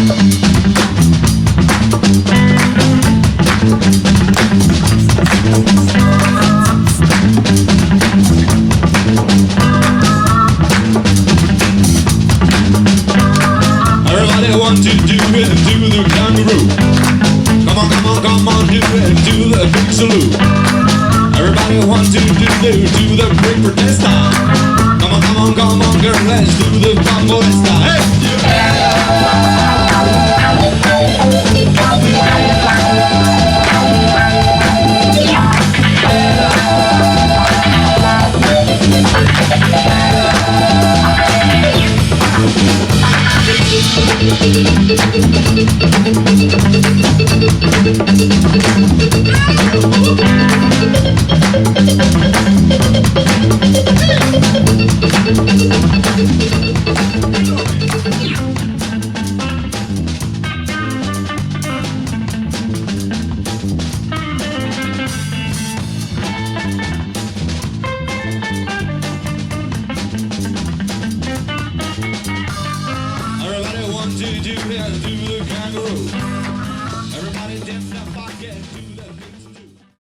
Everybody want to do it, do the kangaroo. Come on, come on, come on, do it, do the big salute. Everybody want to do the great protesta. Come on, come on, come on, girl, let's do the bambolista. Hey! Everybody want to do the kangaroo. Everybody dip the pocket, do the